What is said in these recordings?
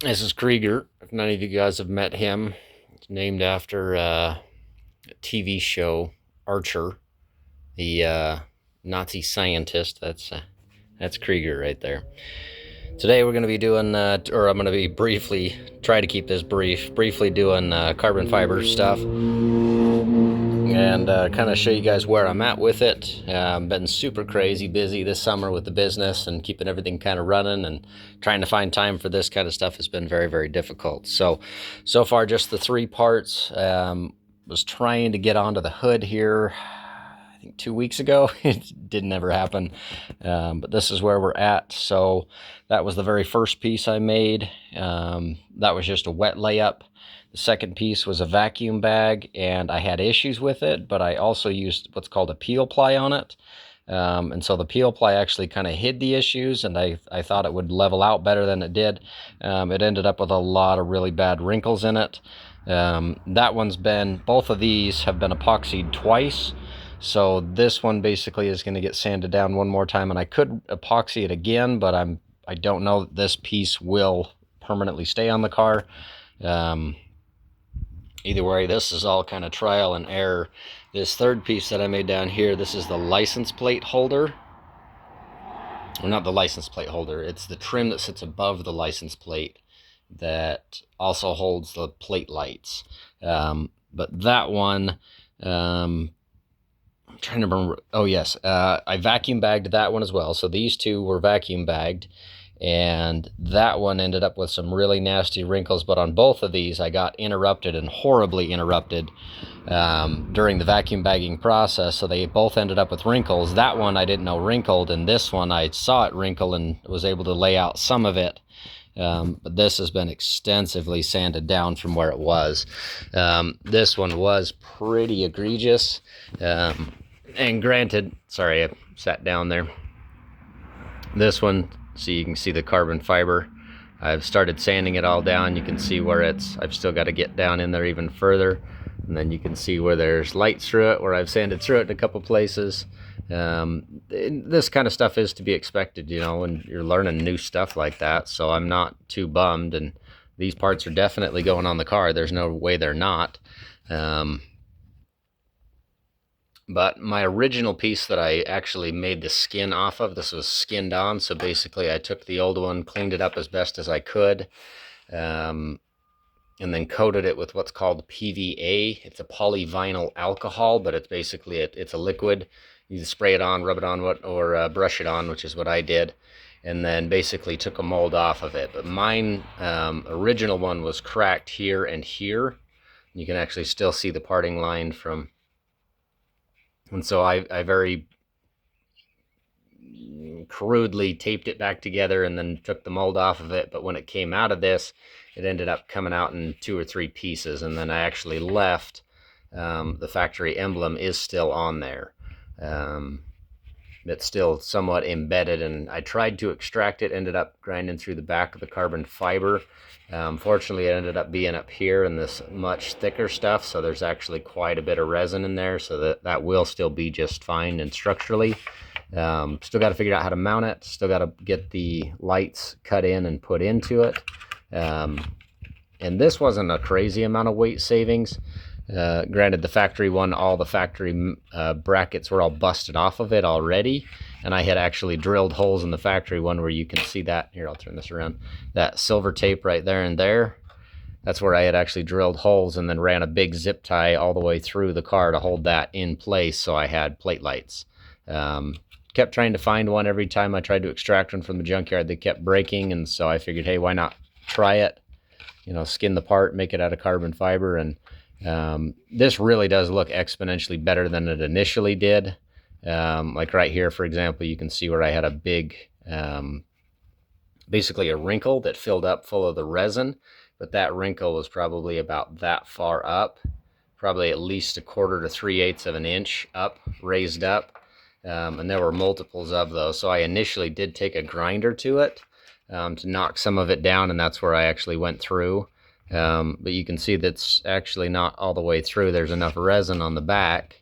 This is Krieger. If none of you guys have met him, it's named after a TV show Archer, the Nazi scientist. That's Krieger right there. Today we're going to be doing, or I'm going to be try to keep this briefly doing carbon fiber stuff and kind of show you guys where I'm at with it. Been super crazy busy this summer with the business and keeping everything kind of running, and trying to find time for this kind of stuff has been very, very difficult. So far just the three parts. Was trying to get onto the hood here, I think 2 weeks ago. It didn't ever happen, but this is where we're at. So that was the very first piece I made. That was just a wet layup. The second piece was a vacuum bag, and I had issues with it, but I also used what's called a peel ply on it. And so the peel ply actually kind of hid the issues, and I thought it would level out better than it did. It ended up with a lot of really bad wrinkles in it. Both of these have been epoxied twice. So this one basically is going to get sanded down one more time, and I could epoxy it again, but I don't know that this piece will permanently stay on the car. Either way, this is all kind of trial and error. This third piece that I made down here, this is the license plate holder. Or not the license plate holder, it's the trim that sits above the license plate that also holds the plate lights. But that one, I'm trying to remember. Oh yes, I vacuum bagged that one as well. So these two were vacuum bagged, and that one ended up with some really nasty wrinkles. But on both of these, I got interrupted, and horribly interrupted, during the vacuum bagging process. So they both ended up with wrinkles. That one I didn't know wrinkled, and this one I saw it wrinkle and was able to lay out some of it. But this has been extensively sanded down from where it was. This one was pretty egregious. And granted, sorry, I sat down there. This one, so you can see the carbon fiber. I've started sanding it all down. You can see where I've still got to get down in there even further. And then you can see where there's light through it, where I've sanded through it in a couple places. This kind of stuff is to be expected, when you're learning new stuff like that. So I'm not too bummed, and these parts are definitely going on the car. There's no way they're not. But my original piece that I actually made the skin off of, this was skinned on. So basically I took the old one, cleaned it up as best as I could, and then coated it with what's called PVA. It's a polyvinyl alcohol, but it's basically, it's a liquid. You spray it on, rub it on, or brush it on, which is what I did. And then basically took a mold off of it. But mine, original one was cracked here and here. You can actually still see the parting line from... And so I very crudely taped it back together and then took the mold off of it. But when it came out of this, it ended up coming out in 2 or 3 pieces. And then I actually left, the factory emblem is still on there. It's still somewhat embedded, and I tried to extract it, ended up grinding through the back of the carbon fiber. Fortunately, it ended up being up here in this much thicker stuff, so there's actually quite a bit of resin in there, so that will still be just fine. And structurally, still got to figure out how to mount it, still got to get the lights cut in and put into it. And this wasn't a crazy amount of weight savings. Granted, the factory one, all the factory brackets were all busted off of it already, and I had actually drilled holes in the factory one where you can see that. Here, I'll turn this around. That silver tape right there and there, that's where I had actually drilled holes and then ran a big zip tie all the way through the car to hold that in place, so I had plate lights. Kept trying to find one. Every time I tried to extract one from the junkyard, they kept breaking, and so I figured, hey, why not try it? Skin the part, make it out of carbon fiber, and this really does look exponentially better than it initially did. Like right here, for example, you can see where I had a big, basically a wrinkle that filled up full of the resin, but that wrinkle was probably about that far up, probably at least 1/4 to 3/8 of an inch up, raised up. And there were multiples of those. So I initially did take a grinder to it, to knock some of it down, and that's where I actually went through. But you can see that's actually not all the way through. There's enough resin on the back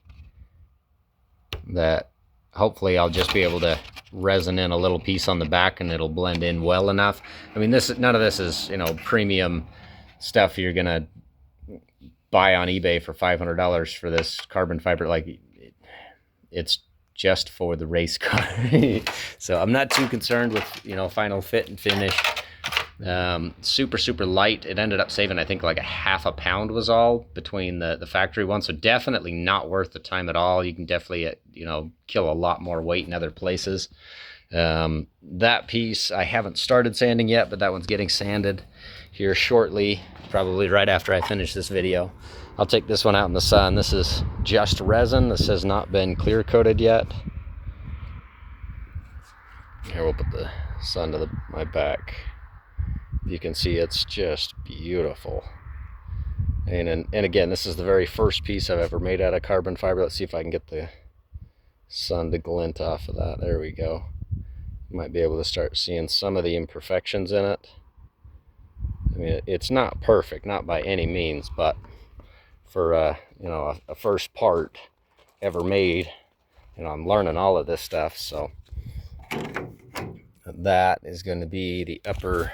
that hopefully I'll just be able to resin in a little piece on the back and it'll blend in well enough. I mean, none of this is, you know, premium stuff you're gonna buy on eBay for $500 for this carbon fiber. Like, it's just for the race car. So I'm not too concerned with, you know, final fit and finish. Super light. It ended up saving, I think, like a ½ pound was all between the factory one. So definitely not worth the time at all. You can definitely, you know, kill a lot more weight in other places. That piece I haven't started sanding yet, but that one's getting sanded here shortly, probably right after I finish this video. I'll take this one out in the sun. This is just resin. This has not been clear coated yet. Here, we'll put the sun to my back. You can see it's just beautiful. And again, this is the very first piece I've ever made out of carbon fiber. Let's see if I can get the sun to glint off of that. There we go. You might be able to start seeing some of the imperfections in it. I mean, it's not perfect, not by any means, but for you know, a first part ever made, you know, I'm learning all of this stuff. So that is going to be the upper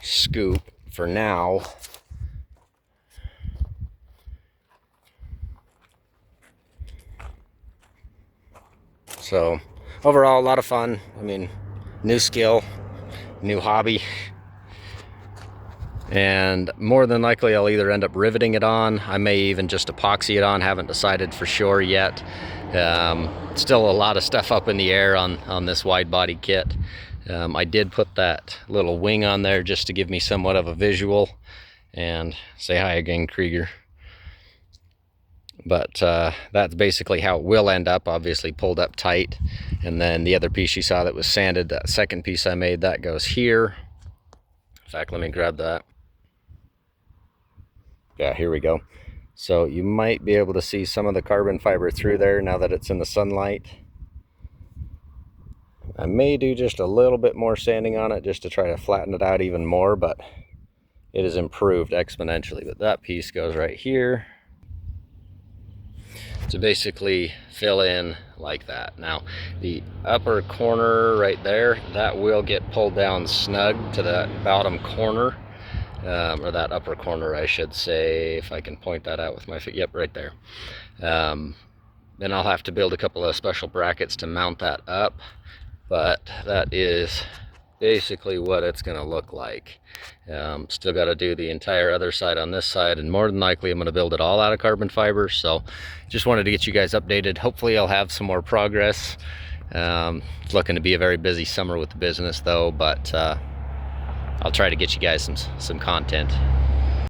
scoop for now. So overall, a lot of fun. I mean, new skill, new hobby, and more than likely I'll either end up riveting it on. I may even just epoxy it on. Haven't decided for sure yet. Still a lot of stuff up in the air on this wide body kit. I did put that little wing on there just to give me somewhat of a visual. And say hi again, Krieger. But that's basically how it will end up, obviously pulled up tight. And then the other piece you saw that was sanded, that second piece I made, that goes here. In fact, let me grab that. Yeah, here we go. So you might be able to see some of the carbon fiber through there now that it's in the sunlight. I may do just a little bit more sanding on it just to try to flatten it out even more, but it has improved exponentially. But that piece goes right here to basically fill in like that. Now, the upper corner right there, that will get pulled down snug to that bottom corner, or that upper corner, I should say, if I can point that out with my feet. Yep, right there. Then I'll have to build a couple of special brackets to mount that up, but that is basically what it's going to look like. Still got to do the entire other side on this side, and more than likely I'm going to build it all out of carbon fiber. So just wanted to get you guys updated. Hopefully I'll have some more progress. It's looking to be a very busy summer with the business though, but I'll try to get you guys some content.